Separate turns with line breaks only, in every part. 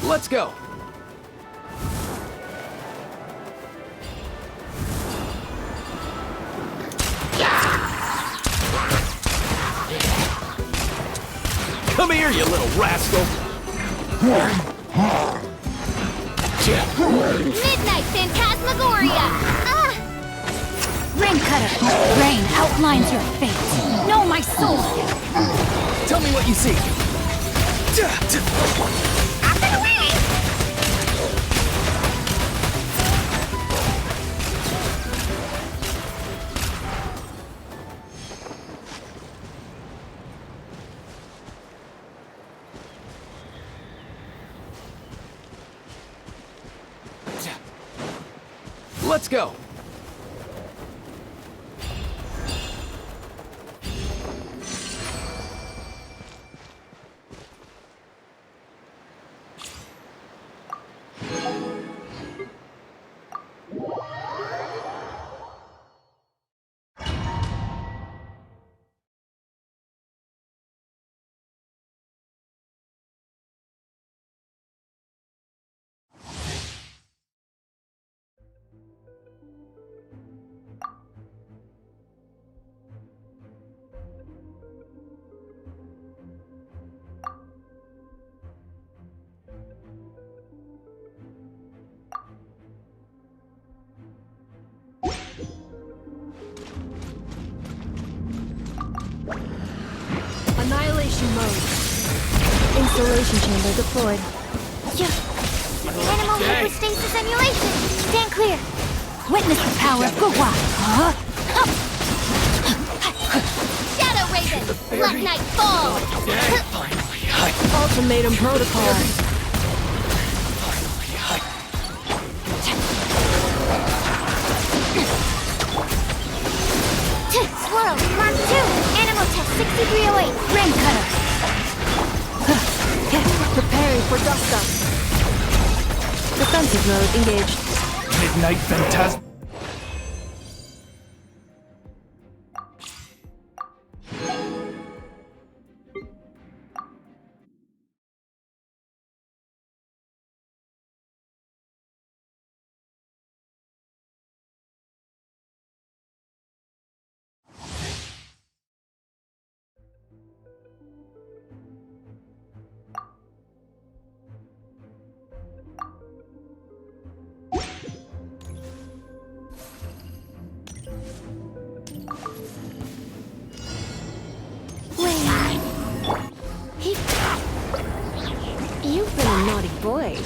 Let's go! Come here, you little rascal!
Midnight Phantasmagoria!
Rain Cutter! Rain outlines your fate! Know my soul!
Tell me what you see!
Up and away!
Let's go!
Annihilation mode. Installation chamber deployed.
Animal hyperstasis emulation! Stand clear!
Witness the power of Gugwa.
Shadow Raven! Black Knight Fall!
Ultimatum protocol.
Swirl! Mark 2! Animal test 6308!
Rain Cutter. Preparing for dust up. Defensive mode engaged.
Midnight Phantasm...
You've been a naughty boy.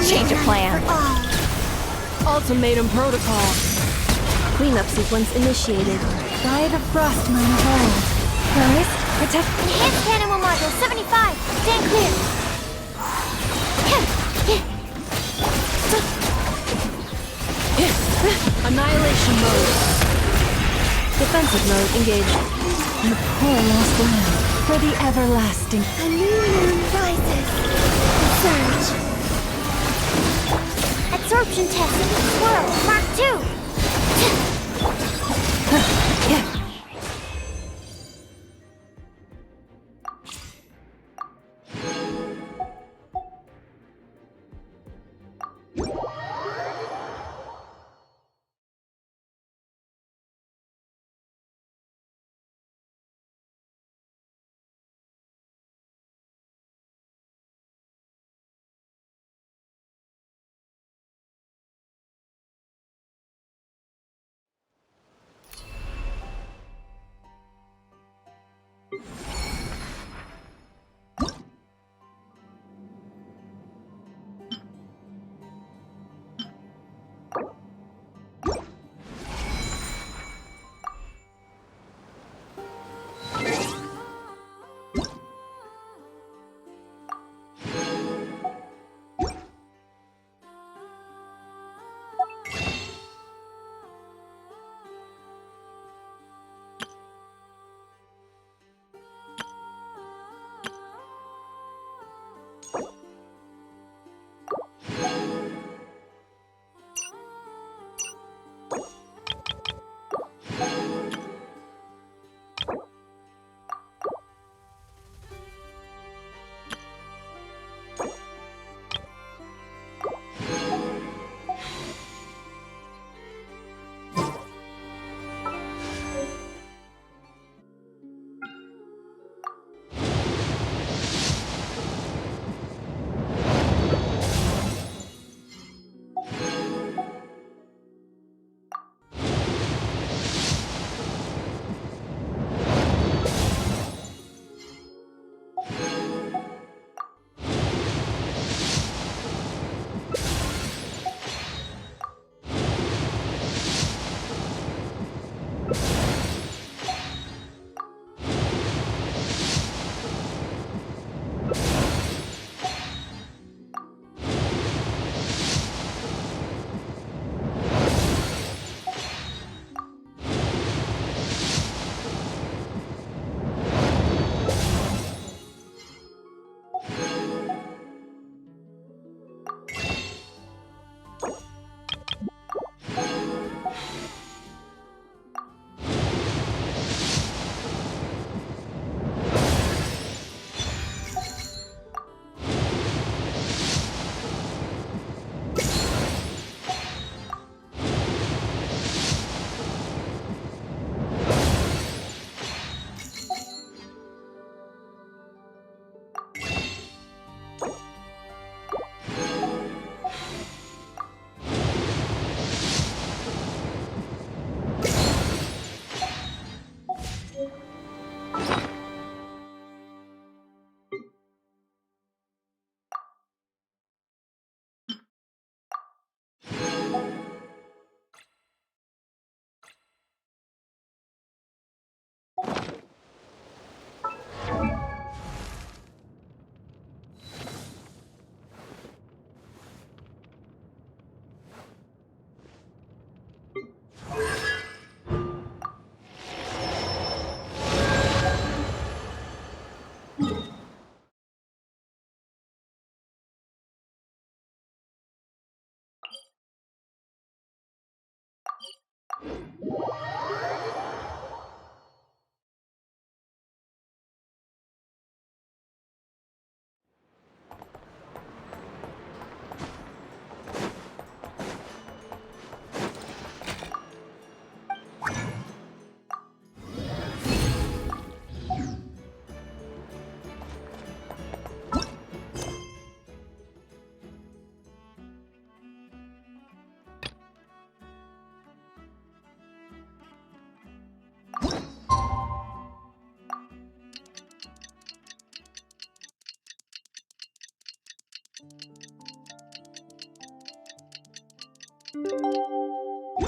Change of plan. Ultimatum protocol. Cleanup sequence initiated. By the frost moon of old. Rose, protect.
Enhanced Animal Module 75! Stand clear!
Annihilation mode. Defensive mode engaged. The poor lost land for the everlasting.
A new moon rises. Surge. Absorption test. Swirl. Mark 2.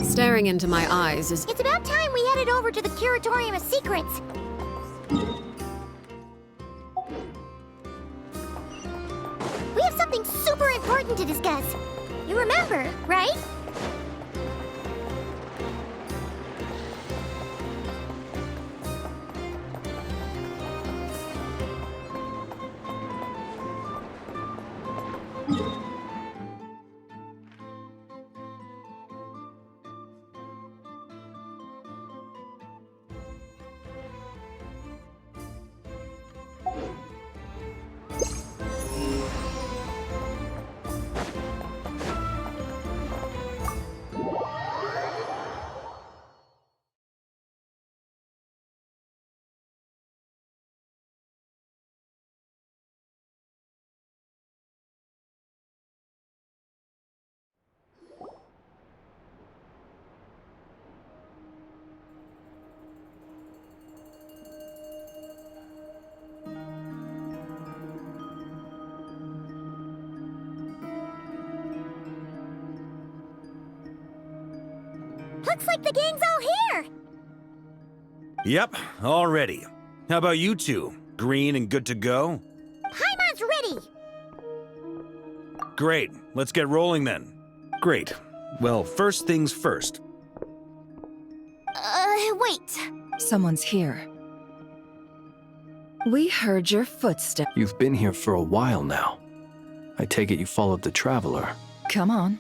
Staring into my eyes is...
It's about time we headed over to the Curatorium of Secrets. We have something super important to discuss. You remember, right? Looks like the gang's all here!
Yep, all ready. How about you two? Green and good to go?
Paimon's ready!
Great, let's get rolling then. Great. Well, first things first.
Wait.
Someone's here. We heard your footsteps.
You've been here for a while now. I take it you followed the Traveler.
Come on.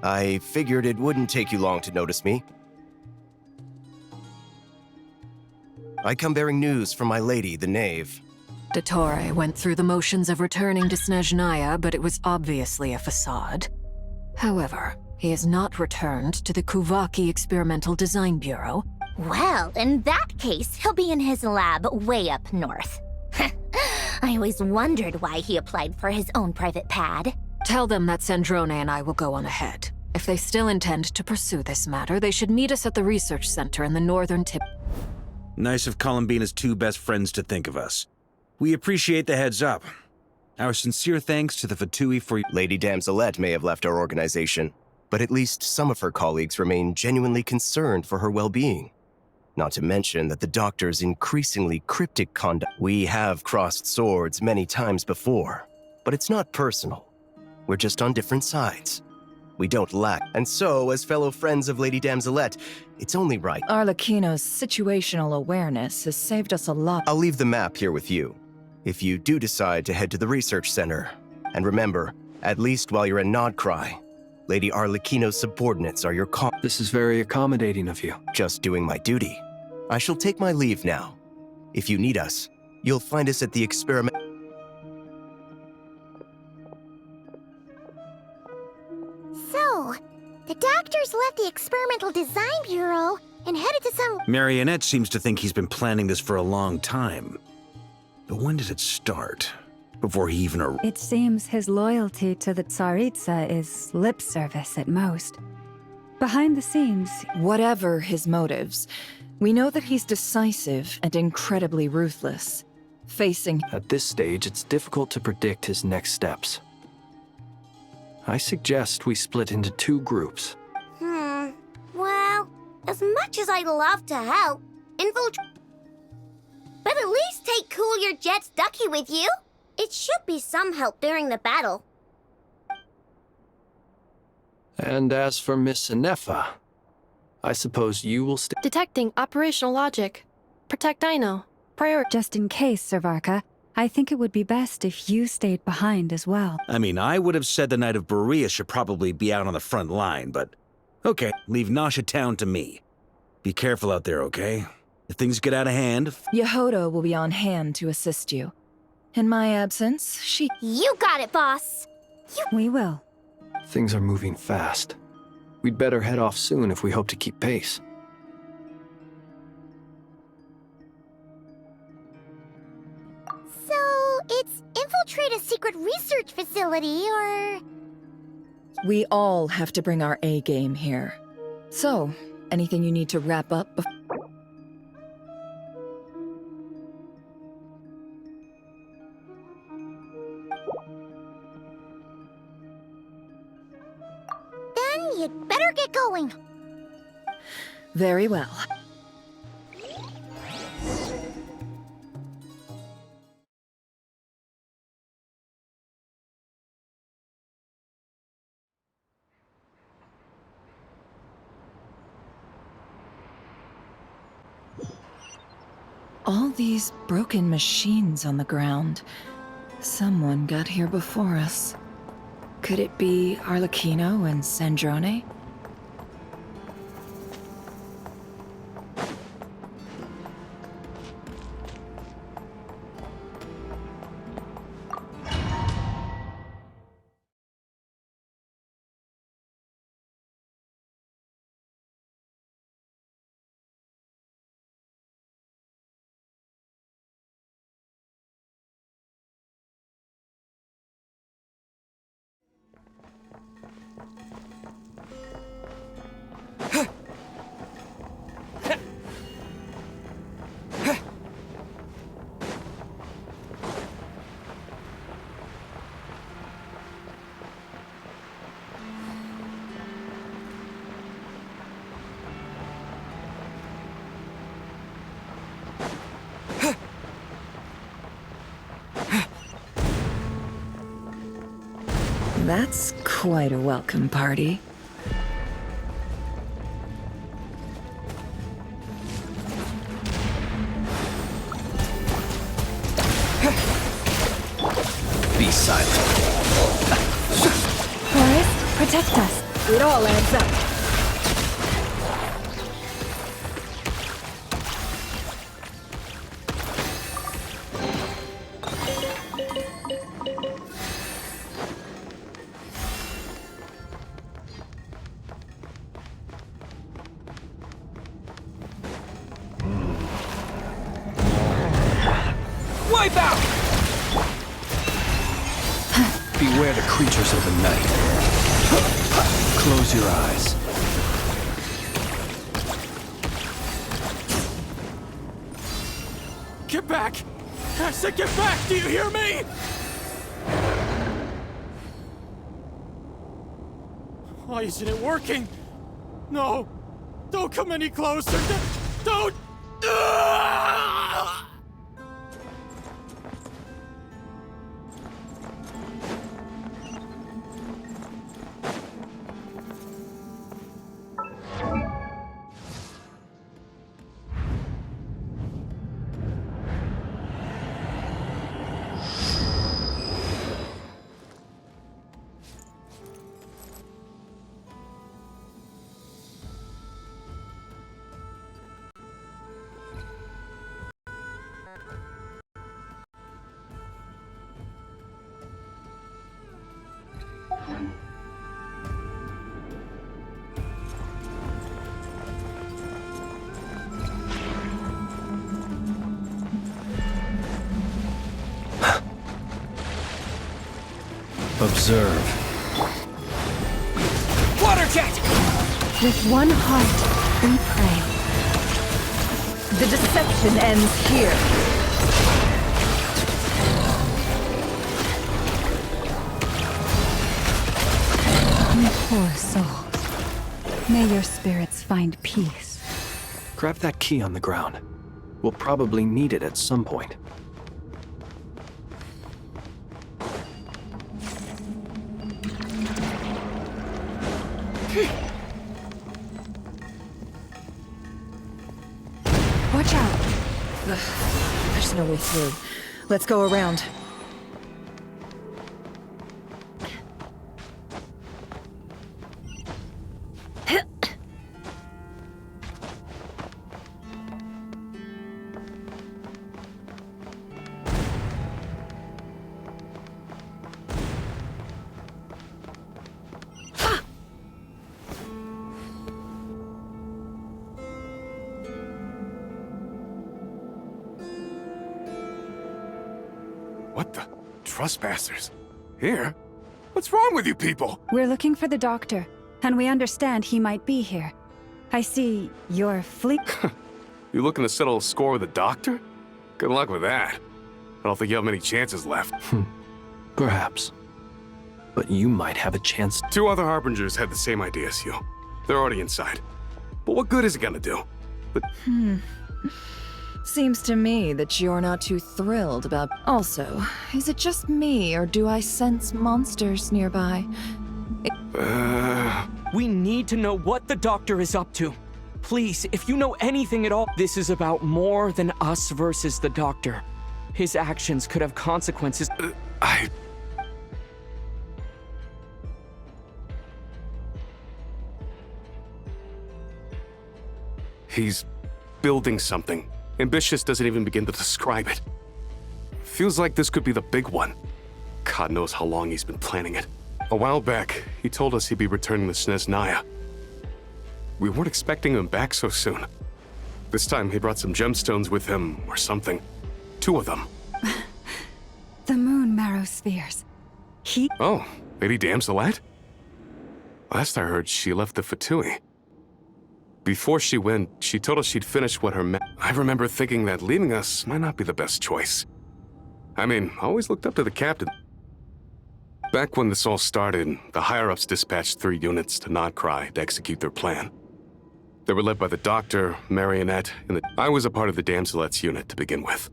I figured it wouldn't take you long to notice me. I come bearing news from my lady, the Knave.
Dottore went through the motions of returning to Snezhnaya, but it was obviously a facade. However, he has not returned to the Kuvaki Experimental Design Bureau.
Well, in that case, he'll be in his lab way up north. I always wondered why he applied for his own private pad.
Tell them that Sandrone and I will go on ahead. If they still intend to pursue this matter, they should meet us at the research center in the northern tip.
Nice of Columbina's two best friends to think of us. We appreciate the heads up. Our sincere thanks to the Fatui for...
Lady Damselette may have left our organization, but at least some of her colleagues remain genuinely concerned for her well-being. Not to mention that the doctor's increasingly cryptic conduct... We have crossed swords many times before, but it's not personal. We're just on different sides. We don't lack. And so, as fellow friends of Lady Damselette, it's only right.
Arlecchino's situational awareness has saved us a lot.
I'll leave the map here with you, if you do decide to head to the research center. And remember, at least while you're in Nodcry, Lady Arlecchino's subordinates are your
This is very accommodating of you.
Just doing my duty. I shall take my leave now. If you need us, you'll find us at the experiment.
So, the doctors left the Experimental Design Bureau and headed to some...
Marionette seems to think he's been planning this for a long time. But when did it start? Before he even...
It seems his loyalty to the Tsaritsa is lip service at most. Behind the scenes...
Whatever his motives, we know that he's decisive and incredibly ruthless. Facing...
At this stage, it's difficult to predict his next steps. I suggest we split into two groups.
Well, as much as I'd love to help, but at least take Cool Your Jet's Ducky with you. It should be some help during the battle.
And as for Miss Sinefa, I suppose you will stay.
Detecting operational logic.
protect Dino.
Just in case, Servarka, I think it would be best if you stayed behind as well.
I mean, I would have said the Knight of Berea should probably be out on the front line, but... Okay, leave Nasha Town to me. Be careful out there, okay? If things get out of hand...
Yehodo will be on hand to assist you. In my absence, she...
You got it, boss!
We will.
Things are moving fast. We'd better head off soon if we hope to keep pace.
So, it's infiltrate a secret research facility, or...
We all have to bring our A game here. So, anything you need to wrap up before...
Then you'd better get going.
Very well. All these broken machines on the ground. Someone got here before us. Could it be Arlecchino and Sandrone? That's quite a welcome party.
Be silent.
Forest, protect us.
It all adds up.
Wipe out! Beware the creatures of the night. Close your eyes.
Get back! I said get back! Do you hear me? Why isn't it working? No! Don't come any closer! Don't! Ah!
Observe.
Water jet!
With one heart, we pray.
The deception ends here.
You poor soul. May your spirits find peace.
Grab that key on the ground. We'll probably need it at some point.
Watch out.
There's no way through. Let's go around.
What the? Trespassers? Here? What's wrong with you people?
We're looking for the doctor, and we understand he might be here. I see you're fleet.
You looking to settle a score with the doctor? Good luck with that. I don't think you have many chances left.
Perhaps. But you might have a chance.
2 other Harbingers had the same idea as you. They're already inside. But what good is it gonna do?
Seems to me that you're not too thrilled about... Also, is it just me, or do I sense monsters nearby?
We need to know what the doctor is up to. Please, if you know anything at all, this is about more than us versus the doctor. His actions could have consequences.
He's building something. Ambitious doesn't even begin to describe it. Feels like this could be the big one. God knows how long he's been planning it. A while back, he told us he'd be returning to Snezhnaya. We weren't expecting him back so soon. This time he brought some gemstones with him, or something. 2 of them.
The moon marrow spheres.
Oh, Lady Damselite? Last I heard, she left the Fatui. Before she went, she told us she'd finished what her I remember thinking that leaving us might not be the best choice. I mean, I always looked up to the captain. Back when this all started, the higher-ups dispatched 3 units to Notcry to execute their plan. They were led by the Doctor, Marionette, and I was a part of the Damselette's unit to begin with.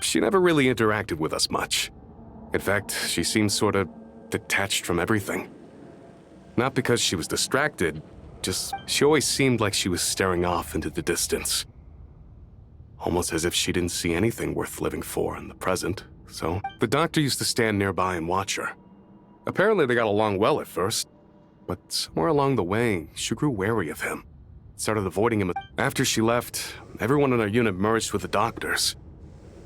She never really interacted with us much. In fact, she seemed sort of detached from everything. Not because she was distracted, just she always seemed like she was staring off into the distance. Almost as if she didn't see anything worth living for in the present, so the Doctor used to stand nearby and watch her. Apparently they got along well at first, but somewhere along the way, she grew wary of him. Started avoiding him. After she left, everyone in our unit merged with the Doctor's.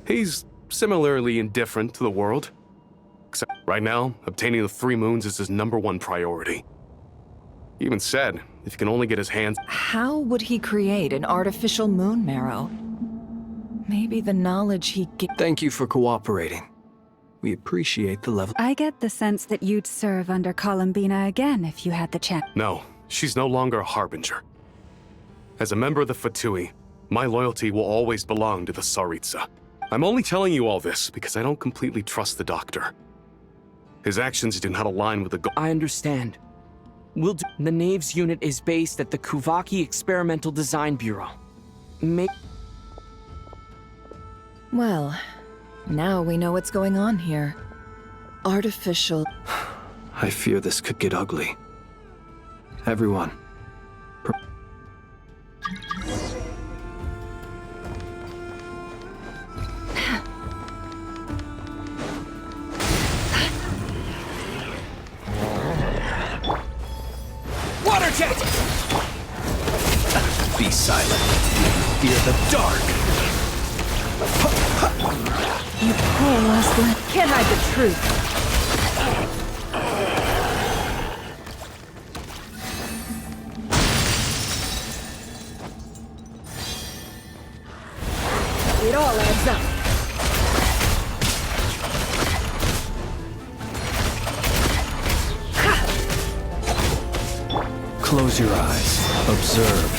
He's similarly indifferent to the world. Except right now, obtaining the 3 moons is his #1 priority. He even said, if he can only get his hands...
How would he create an artificial moon marrow? Maybe the knowledge he
Thank you for cooperating. We appreciate the level.
I get the sense that you'd serve under Columbina again if you had the chance.
No, she's no longer a Harbinger. As a member of the Fatui, my loyalty will always belong to the Tsaritsa. I'm only telling you all this because I don't completely trust the Doctor. His actions do not align with the goal.
I understand. The Knave's unit is based at the Kuvaki Experimental Design Bureau.
Well, now we know what's going on here. Artificial...
I fear this could get ugly. Everyone.
Water jet!
Be silent. Fear the dark.
You poor lost one. Can't hide the truth. It all adds up.
Close your eyes. Observe.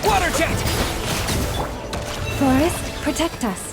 Water jet!
Forest, protect us.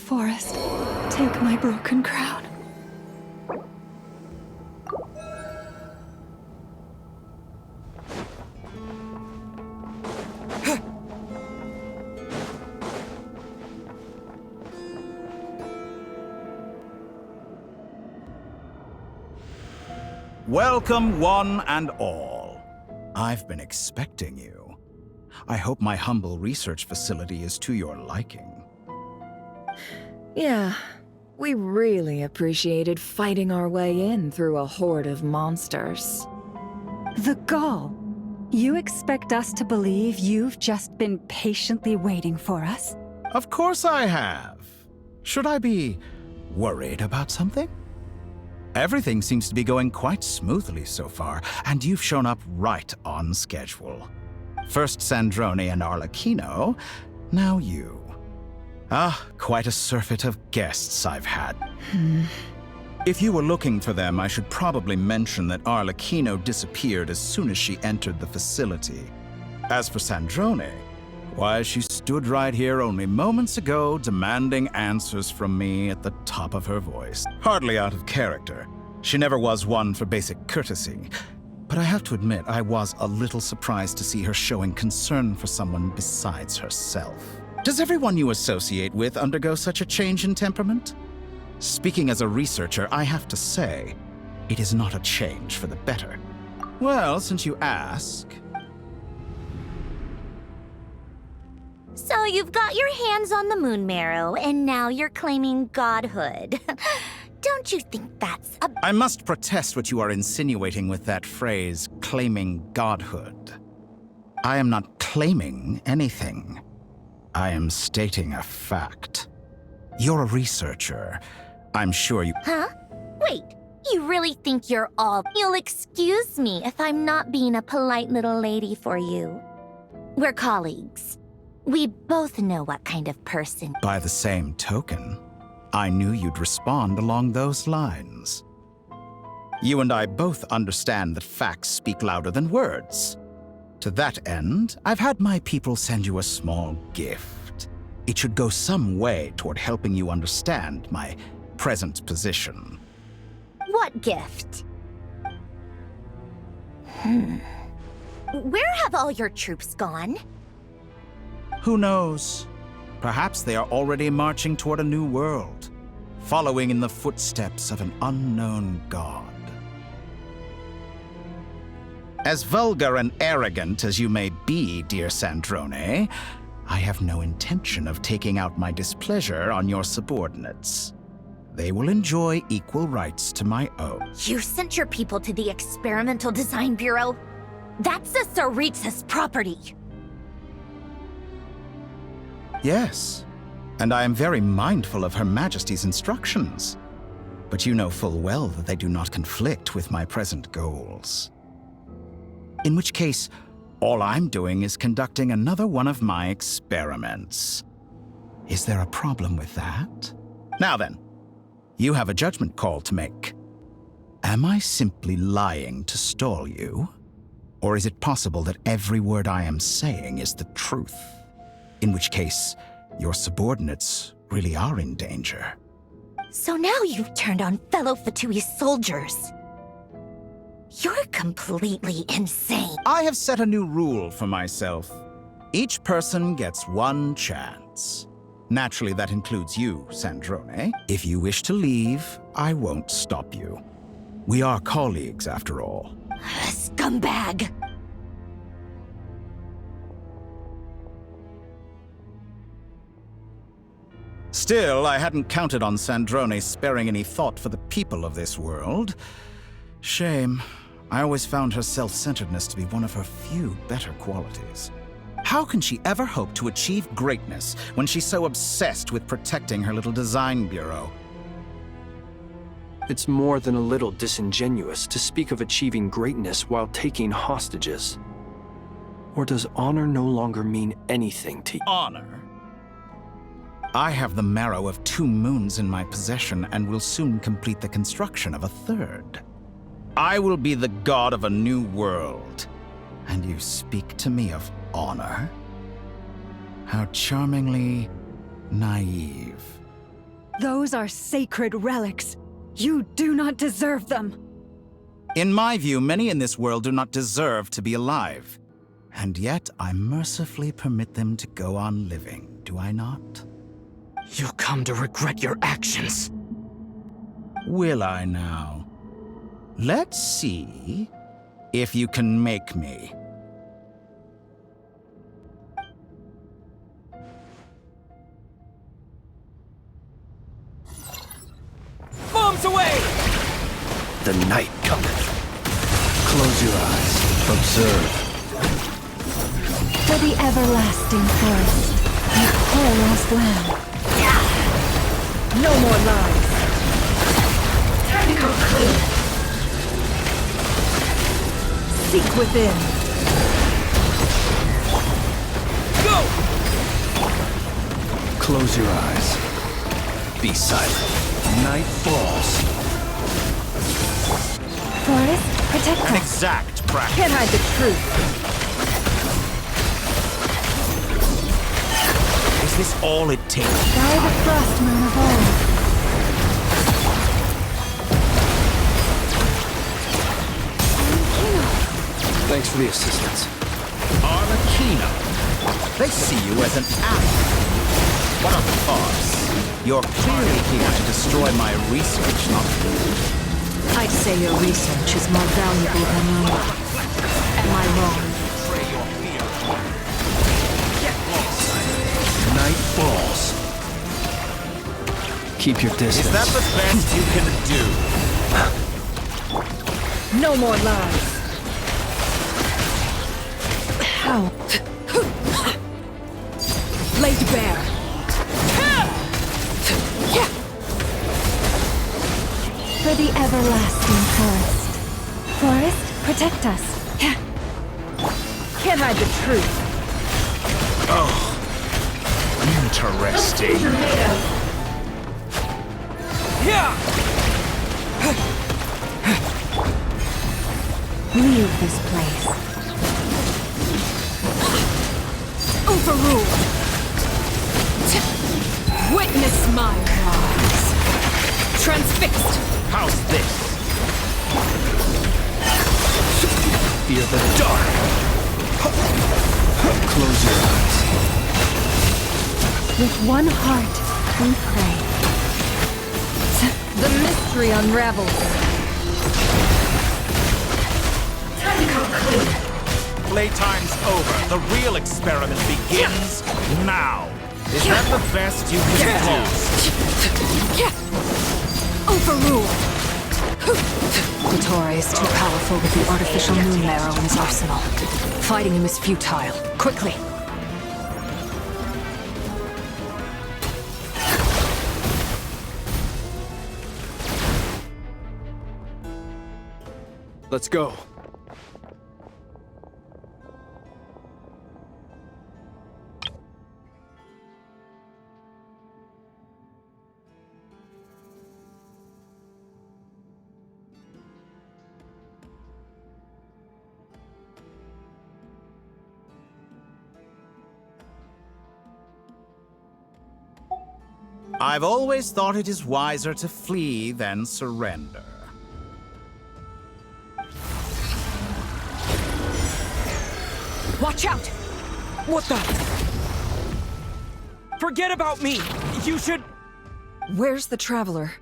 forest. Take my broken crown.
Welcome, one and all. I've been expecting you. I hope my humble research facility is to your liking.
Yeah, we really appreciated fighting our way in through a horde of monsters.
The gall. You expect us to believe you've just been patiently waiting for us?
Of course I have. Should I be worried about something? Everything seems to be going quite smoothly so far, and you've shown up right on schedule. First Sandrone and Arlecchino, now you. Quite a surfeit of guests I've had. If you were looking for them, I should probably mention that Arlecchino disappeared as soon as she entered the facility. As for Sandrone, why, she stood right here only moments ago demanding answers from me at the top of her voice. Hardly out of character. She never was one for basic courtesy. But I have to admit, I was a little surprised to see her showing concern for someone besides herself. Does everyone you associate with undergo such a change in temperament? Speaking as a researcher, I have to say, it is not a change for the better. Well, since you ask...
So you've got your hands on the moon marrow, and now you're claiming godhood. Don't you think that's a...
I must protest what you are insinuating with that phrase, claiming godhood. I am not claiming anything. I am stating a fact. You're a researcher. I'm sure you...
Huh? Wait, you really think you're all... You'll excuse me if I'm not being a polite little lady for you. We're colleagues. We both know what kind of person...
By the same token, I knew you'd respond along those lines. You and I both understand that facts speak louder than words. To that end, I've had my people send you a small gift. It should go some way toward helping you understand my present position.
What gift? Where have all your troops gone?
Who knows? Perhaps they are already marching toward a new world, following in the footsteps of an unknown god. As vulgar and arrogant as you may be, dear Sandrone, I have no intention of taking out my displeasure on your subordinates. They will enjoy equal rights to my own.
You sent your people to the Experimental Design Bureau? That's the Tsaritsa's property.
Yes, and I am very mindful of Her Majesty's instructions. But you know full well that they do not conflict with my present goals. In which case, all I'm doing is conducting another one of my experiments. Is there a problem with that? Now then, you have a judgment call to make. Am I simply lying to stall you? Or is it possible that every word I am saying is the truth? In which case, your subordinates really are in danger.
So now you've turned on fellow Fatui soldiers. You're completely insane.
I have set a new rule for myself. Each person gets one chance. Naturally, that includes you, Sandrone. If you wish to leave, I won't stop you. We are colleagues, after all.
Scumbag!
Still, I hadn't counted on Sandrone sparing any thought for the people of this world. Shame. I always found her self-centeredness to be one of her few better qualities. How can she ever hope to achieve greatness when she's so obsessed with protecting her little design bureau?
It's more than a little disingenuous to speak of achieving greatness while taking hostages. Or does honor no longer mean anything to you?
Honor? I have the marrow of 2 moons in my possession and will soon complete the construction of a 3rd. I will be the god of a new world. And you speak to me of honor? How charmingly naive.
Those are sacred relics. You do not deserve them.
In my view, many in this world do not deserve to be alive. And yet, I mercifully permit them to go on living, do I not?
You'll come to regret your actions.
Will I now? Let's see if you can make me.
Bombs away!
The night cometh. Close your eyes. Observe.
For the everlasting forest, the poor lost land. No more lies. Time to go clean. Seek within.
Go!
Close your eyes. Be silent. Night falls.
Forest, protect
An
us.
exact practice.
Can't hide the truth.
Is this all it takes?
By the frost moon of old.
Thanks for the assistance.
Arlecchino. They see you as an ally. What a farce. You're clearly here to destroy my research, not
I'd say your research is more valuable than you. Am I wrong?
Night falls. Keep your distance.
Is that the best you can do?
No more lies.
How?
Laid bare. For the everlasting forest. Forest, protect us. Can't hide the truth.
Interesting.
Leave this place. Overruled. Witness my rise. Transfixed.
How's this?
Fear the dark. Close your eyes.
With one heart, we pray. The mystery unravels. Time to go clean.
Playtime's over. The real experiment begins now. Is that the best you can do?
Overruled.
Clitora is too powerful with the artificial moon marrow in his arsenal. Fighting him is futile. Quickly!
Let's go.
I've always thought it is wiser to flee than surrender.
Watch out! What the? Forget about me! You should...
Where's the Traveler?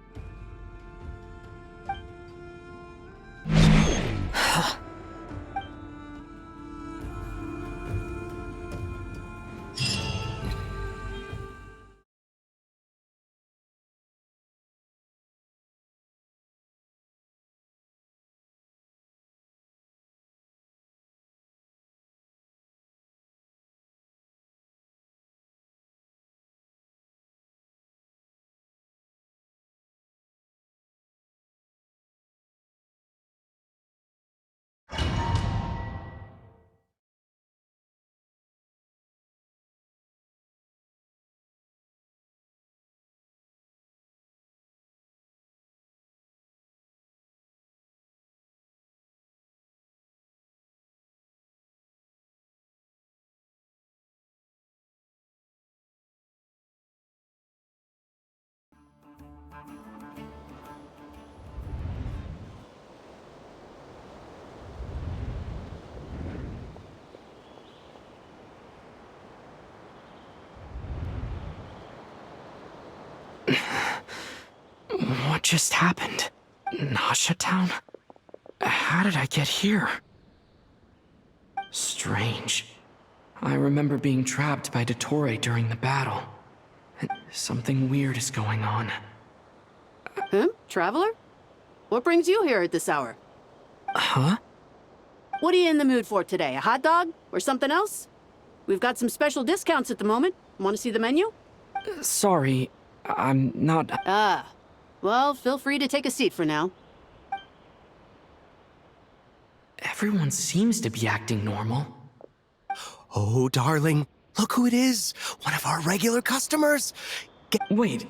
just happened? Nasha Town? How did I get here? Strange. I remember being trapped by Dottore during the battle. Something weird is going on.
Huh? Traveler? What brings you here at this hour?
Huh?
What are you in the mood for today? A hot dog? Or something else? We've got some special discounts at the moment. Want to see the menu?
Sorry, I'm not...
Ah. Well, feel free to take a seat for now.
Everyone seems to be acting normal.
Oh, darling, look who it is. One of our regular customers.
Wait,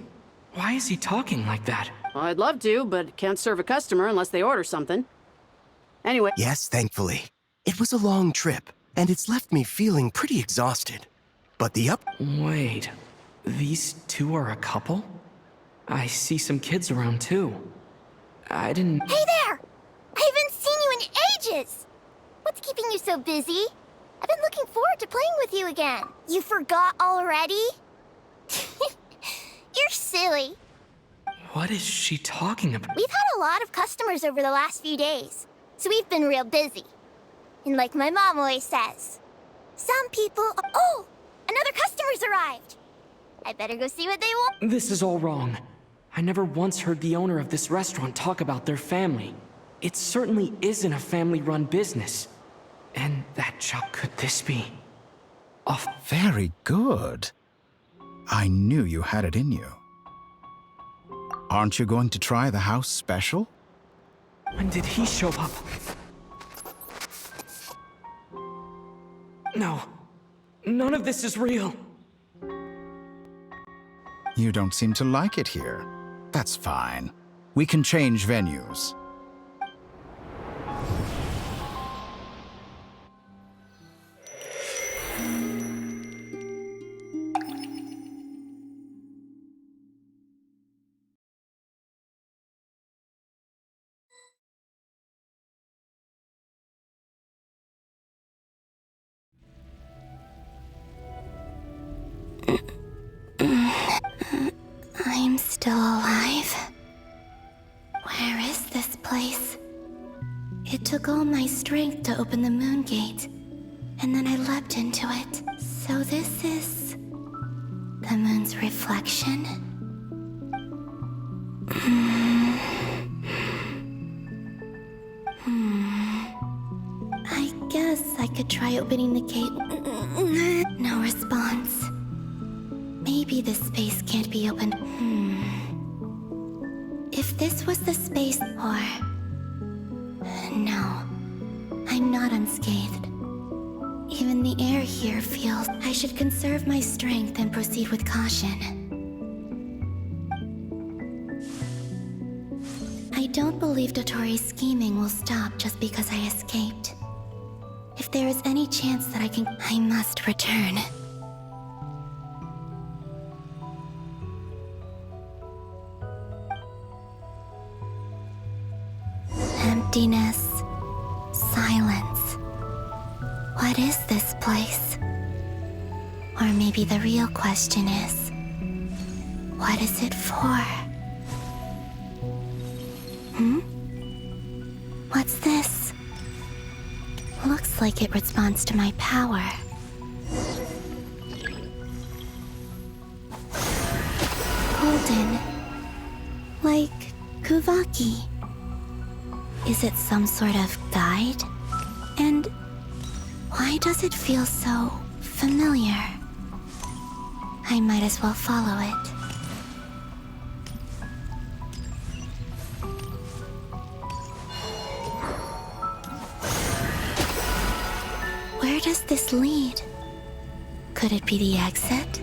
why is he talking like that?
Well, I'd love to, but can't serve a customer unless they order something. Anyway...
Yes, thankfully. It was a long trip, and it's left me feeling pretty exhausted. But
Wait, these two are a couple? I see some kids around too. I didn't...
Hey there! I haven't seen you in ages! What's keeping you so busy? I've been looking forward to playing with you again. You forgot already? You're silly.
What is she talking about?
We've had a lot of customers over the last few days, so we've been real busy. And like my mom always says, some people... Oh! Another customer's arrived! I better go see what they want.
This is all wrong. I never once heard the owner of this restaurant talk about their family. It certainly isn't a family-run business. And that job, could this be?
Oh, very good. I knew you had it in you. Aren't you going to try the house special?
When did he show up? No. None of this is real.
You don't seem to like it here. That's fine. We can change venues.
I'm still alive. Where is this place? It took all my strength to open the moon gate, and then I leapt into it. So this is... the moon's reflection? I guess I could try opening the gate. No response. Maybe this space can't be opened. If this was the space, or... No. I'm not unscathed. Even the air here feels... I should conserve my strength and proceed with caution. I don't believe Dottore's scheming will stop just because I escaped. If there is any chance that I must return. Emptiness. Silence. What is this place? Or maybe the real question is, what is it for? What's this? Looks like it responds to my power. Golden. Like Kuvaki. Is it some sort of guide? And why does it feel so familiar? I might as well follow it. Where does this lead? Could it be the exit?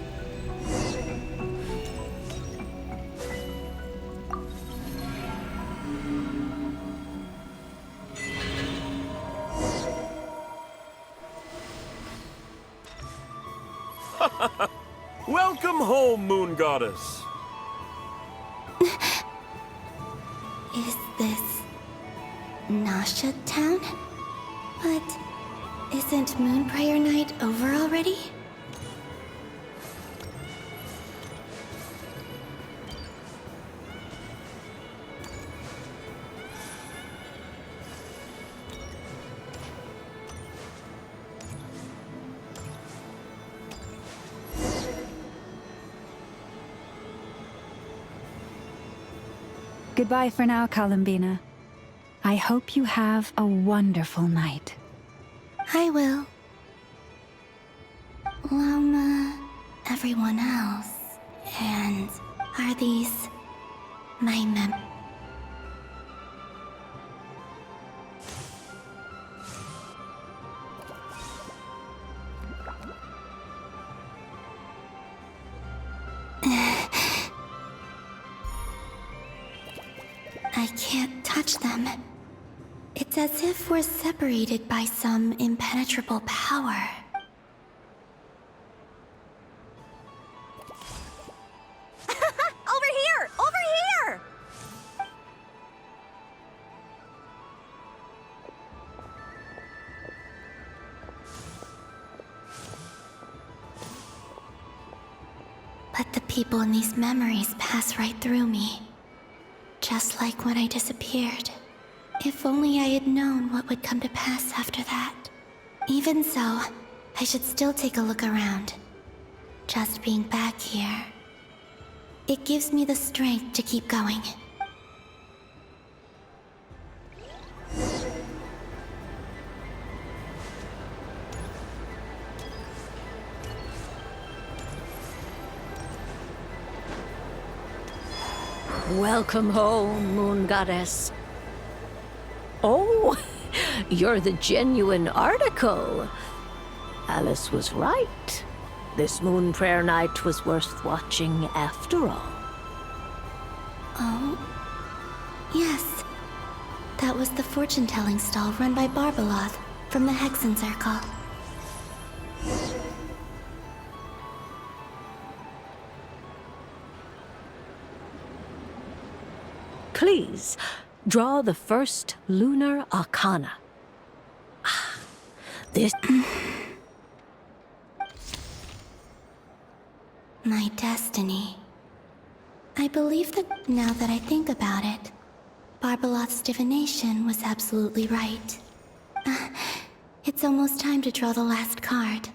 Welcome home, Moon Goddess.
Is this Nasha Town? But isn't Moon Prayer Night over already?
Goodbye for now, Columbina. I hope you have a wonderful night.
I will. Everyone else. And are these my I can't touch them. It's as if we're separated by some impenetrable power.
Over here! Over here!
But the people in these memories pass right through me. Just like when I disappeared. If only I had known what would come to pass after that. Even so, I should still take a look around. Just being back here, it gives me the strength to keep going.
Welcome home, Moon Goddess. Oh, you're the genuine article. Alice was right. This Moon Prayer Night was worth watching after all.
Oh? Yes. That was the fortune-telling stall run by Barbeloth from the Hexen Circle.
Please, draw the first lunar arcana. This...
My destiny. I believe that now that I think about it, Barbeloth's divination was absolutely right. It's almost time to draw the last card.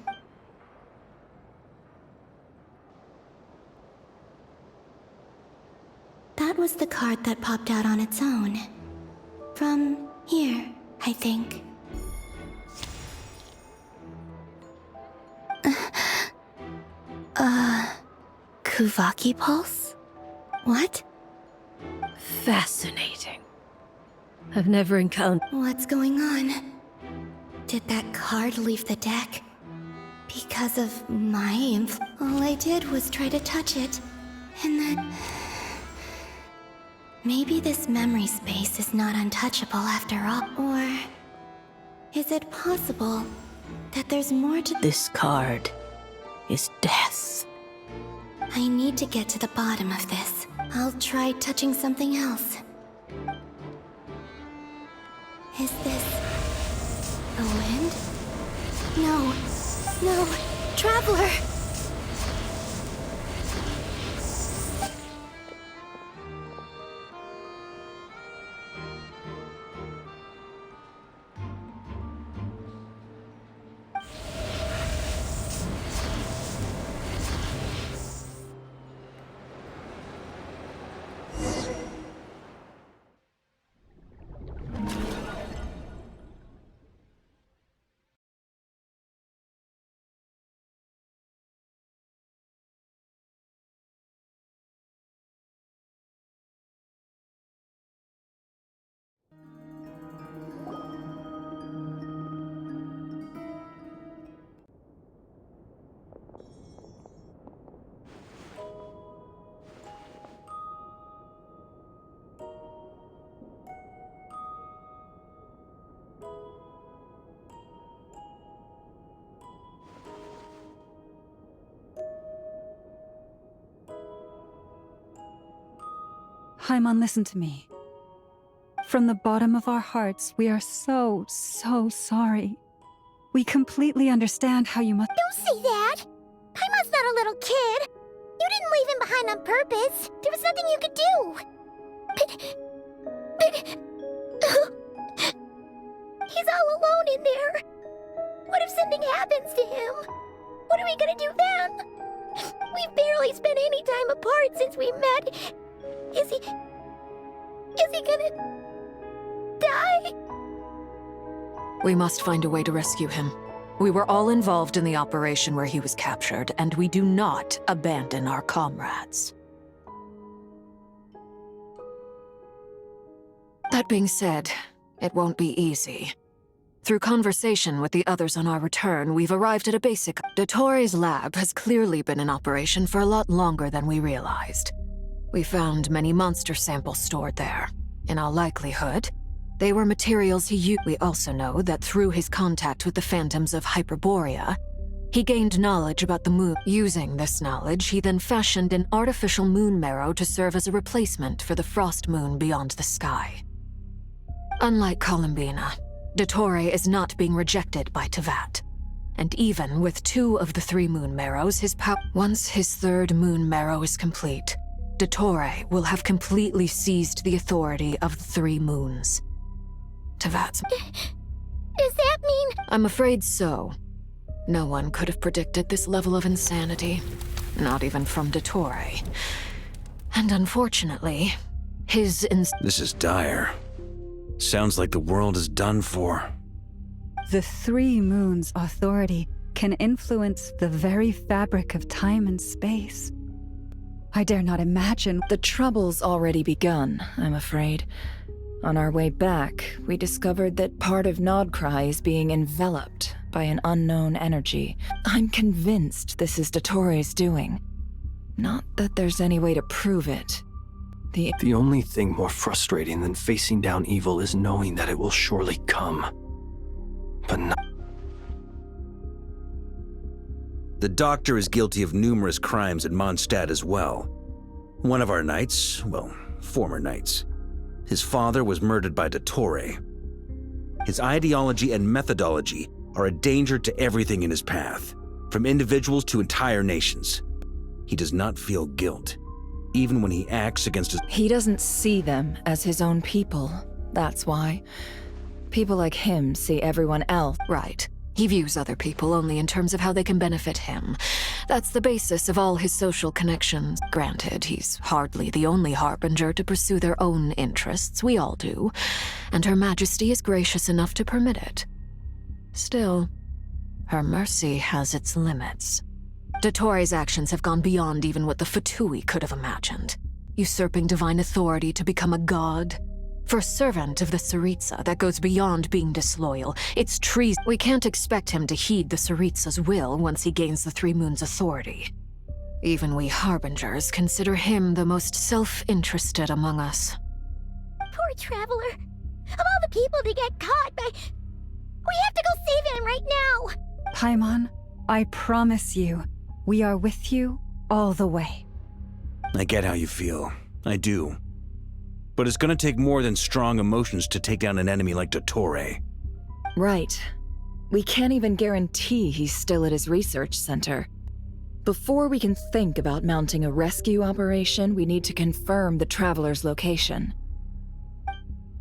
That was the card that popped out on its own. From here, I think. Kuvaki Pulse? What?
Fascinating. I've never encountered...
What's going on? Did that card leave the deck? Because of my all I did was try to touch it, and then... Maybe this memory space is not untouchable after all. Or... is it possible that there's more to...
This card is death.
I need to get to the bottom of this. I'll try touching something else. Is this... the wind? No. No! Traveler!
Haimon, listen to me. From the bottom of our hearts, we are so sorry. We completely understand how you must—
Don't say that! Paimon's not a little kid! You didn't leave him behind on purpose! There was nothing you could do! But... he's all alone in there! What if something happens to him? What are we gonna do then? We've barely spent any time apart since we met. Is he... Is he gonna die?
We must find a way to rescue him. We were all involved in the operation where he was captured, and we do not abandon our comrades. That being said, it won't be easy. Through conversation with the others on our return, we've arrived at a basic. Dottore's lab has clearly been in operation for a lot longer than we realized. We found many monster samples stored there. In all likelihood, they were materials he used. We also know that through his contact with the phantoms of Hyperborea, he gained knowledge about the moon. Using this knowledge, he then fashioned an artificial moon marrow to serve as a replacement for the frost moon beyond the sky. Unlike Columbina, Dottore is not being rejected by Tevat. And even with 2 of the 3 moon marrows, once his 3rd moon marrow is complete, Dottore will have completely seized the authority of the 3 moons. Tevat's...
Does that mean...
I'm afraid so. No one could have predicted this level of insanity. Not even from Dottore. And unfortunately, his
This is dire. Sounds like the world is done for.
The 3 moons' authority can influence the very fabric of time and space. I dare not imagine.
The trouble's already begun, I'm afraid. On our way back, we discovered that part of Nodcry is being enveloped by an unknown energy. I'm convinced this is Dottore's doing. Not that there's any way to prove it.
The only thing more frustrating than facing down evil is knowing that it will surely come. But not...
The Doctor is guilty of numerous crimes at Mondstadt as well. One of our knights, well, former knights. His father was murdered by Dottore. His ideology and methodology are a danger to everything in his path, from individuals to entire nations. He does not feel guilt, even when he acts against his...
He doesn't see them as his own people, that's why. People like him see everyone else.
Right. He views other people only in terms of how they can benefit him. That's the basis of all his social connections. Granted, he's hardly the only harbinger to pursue their own interests. We all do. And Her Majesty is gracious enough to permit it. Still, her mercy has its limits. Dottore's actions have gone beyond even what the Fatui could have imagined. Usurping divine authority to become a god. For a servant of the Tsaritsa, that goes beyond being disloyal. It's treason. We can't expect him to heed the Tsaritsa's will once he gains the 3 moons' authority. Even we Harbingers consider him the most self-interested among us.
Poor Traveler. Of all the people to get caught by... We have to go save him right now!
Paimon, I promise you, we are with you all the way.
I get how you feel. I do. But it's gonna take more than strong emotions to take down an enemy like Dottore.
Right. We can't even guarantee he's still at his research center. Before we can think about mounting a rescue operation, we need to confirm the Traveler's location.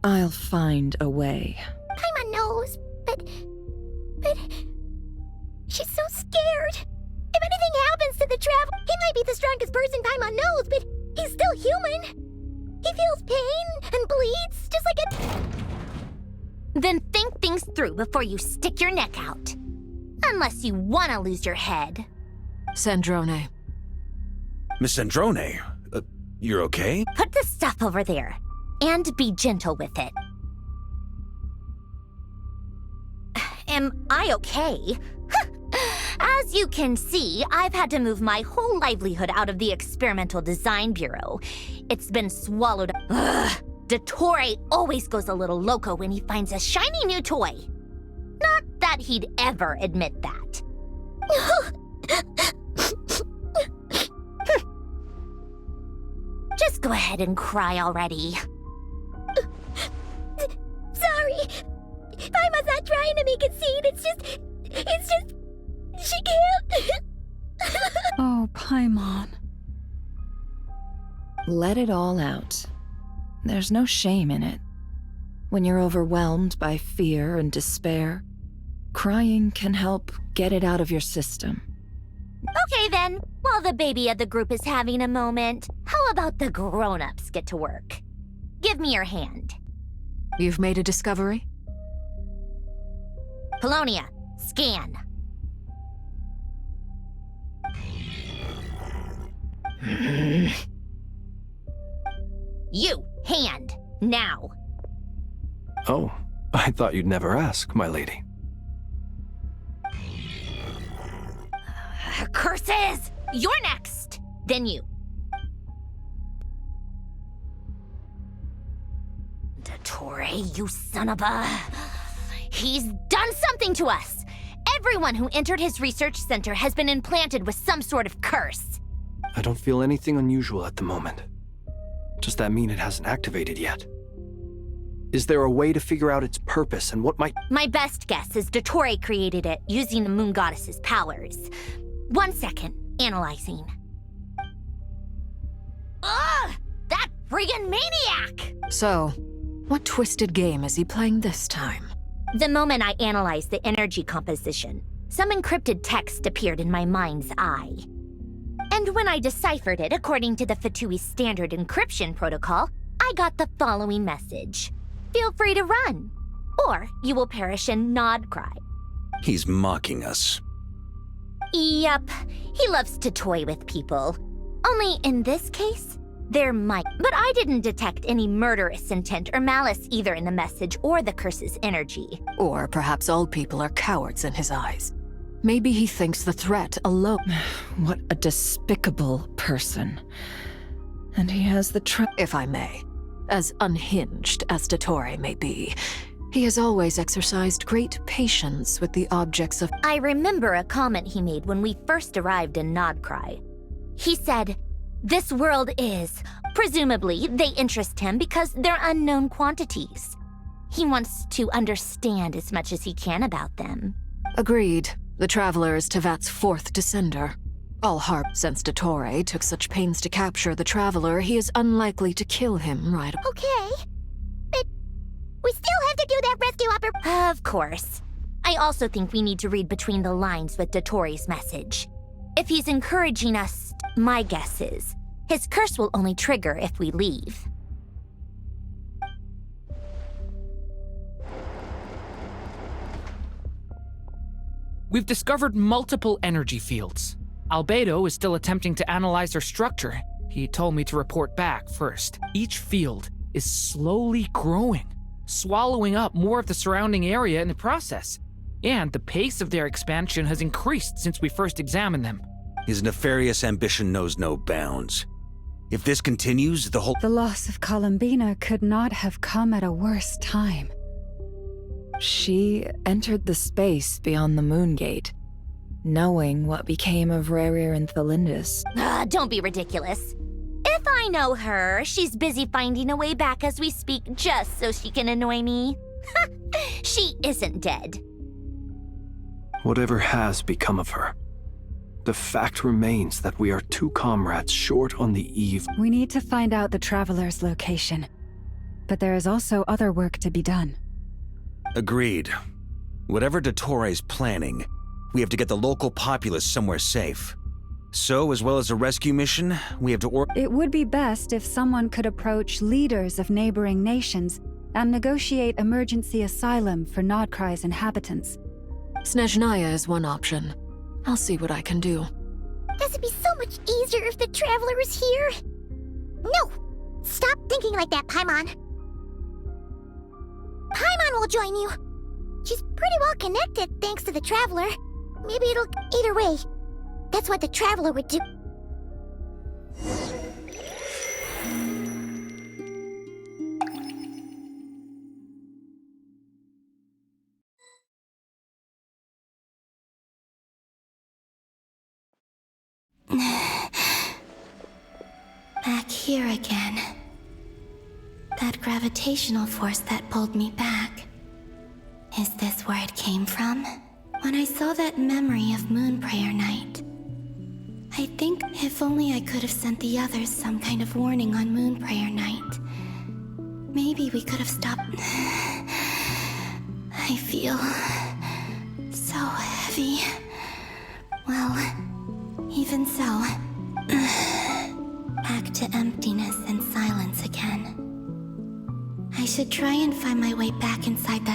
I'll find a way.
Paimon knows, but... She's so scared. If anything happens to the Traveler, he might be the strongest person Paimon knows, but he's still human. He feels pain and bleeds, just like a...
Then think things through before you stick your neck out. Unless you want to lose your head.
Sandrone.
Miss Sandrone, you're okay?
Put the stuff over there, and be gentle with it. Am I okay? As you can see, I've had to move my whole livelihood out of the Experimental Design Bureau. It's been swallowed up. Ugh. Dottore always goes a little loco when he finds a shiny new toy. Not that he'd ever admit that. Just go ahead and cry already.
Sorry. Paimon's not trying to make it seem. It's just... She can't...
Oh, Paimon.
Let it all out. There's no shame in it. When you're overwhelmed by fear and despair, crying can help get it out of your system.
Okay then, while the baby of the group is having a moment, how about the grown-ups get to work? Give me your hand.
You've made a discovery?
Polonia, scan. You, hand, now.
Oh, I thought you'd never ask, my lady.
Curses! You're next! Then you. Dottore, you son of a... He's done something to us! Everyone who entered his research center has been implanted with some sort of curse.
I don't feel anything unusual at the moment. Does that mean it hasn't activated yet? Is there a way to figure out its purpose and what might...
My best guess is Dottore created it using the Moon Goddess's powers. 1 second, analyzing. Ugh! That friggin' maniac!
So, what twisted game is he playing this time?
The moment I analyzed the energy composition, some encrypted text appeared in my mind's eye. And when I deciphered it according to the Fatui standard encryption protocol, I got the following message. Feel free to run, or you will perish in nod cry.
He's mocking us.
Yep, he loves to toy with people. Only in this case, there might. But I didn't detect any murderous intent or malice either in the message or the curse's energy.
Or perhaps all people are cowards in his eyes. Maybe he thinks the threat alone...
What a despicable person. And he has the
If I may, as unhinged as Dottore may be, he has always exercised great patience with the objects of...
I remember a comment he made when we first arrived in Nodcry. He said, "This world is, presumably, they interest him because they're unknown quantities. He wants to understand as much as he can about them."
Agreed. The Traveler is Tevat's fourth descender. All harp since Dottore took such pains to capture the Traveler, he is unlikely to kill him right...
Okay, but we still have to do that rescue operation.
Of course. I also think we need to read between the lines with Dottore's message. If he's encouraging us, my guess is, his curse will only trigger if we leave.
We've discovered multiple energy fields. Albedo is still attempting to analyze their structure. He told me to report back first. Each field is slowly growing, swallowing up more of the surrounding area in the process. And the pace of their expansion has increased since we first examined them.
His nefarious ambition knows no bounds. If this continues, the
loss of Columbina could not have come at a worse time.
She entered the space beyond the Moon Gate, knowing what became of Rerir and Thalindus.
Don't be ridiculous. If I know her, she's busy finding a way back as we speak just so she can annoy me. She isn't dead.
Whatever has become of her, the fact remains that we are two comrades short on the eve.
We need to find out the Traveler's location. But there is also other work to be done.
Agreed. Whatever Dottore's planning, we have to get the local populace somewhere safe. So, as well as a rescue mission, we have to
It would be best if someone could approach leaders of neighboring nations and negotiate emergency asylum for Nodcry's inhabitants.
Snezhnaya is one option. I'll see what I can do.
This would be so much easier if the Traveler was here. No! Stop thinking like that, Paimon. Paimon will join you. She's pretty well connected thanks to the Traveler. Maybe it'll... Either way, that's what the Traveler would do.
Back here again. That gravitational force that pulled me back. Is this where it came from? When I saw that memory of Moon Prayer Night, I think if only I could have sent the others some kind of warning on Moon Prayer Night, maybe we could have stopped. I feel so heavy. Well, even so, back to emptiness and silence again. should try and find my way back inside that